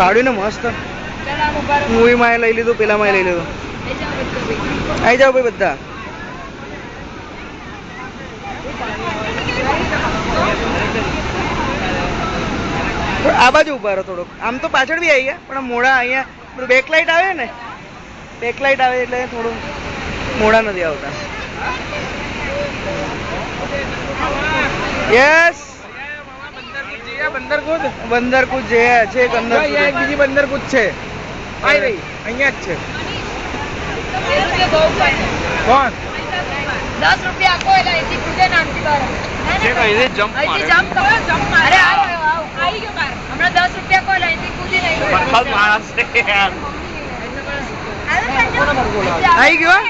કાઢ્યું ને મસ્ત મૂવીમાં લઈ લીધું, પેલામાં લઈ લીધું. આવી જાઓ ભાઈ બધા. આ બાજુ ઉભા રહો થોડોક. આમ તો પાછળ બી આવી ગયા પણ મોડા અહીંયા બેકલાઇટ આવે ને, બેકલાઇટ આવે એટલે થોડું મોડા નથી આવતા. યસ બંદરકૂચ જે છે અંદર બીજી બંદરકૂચ છે અહીંયા જ છે. કોણ 10 रुपया आपको एलआईसी खुदे नाम की बार છે કઈ દે જમ્પ मारे जंप अरे आई क्यों बार हमरा 10 रुपया को एलआईसी खुद ही नहीं બરબાદ માણસ છે યાર. આવી ગયો.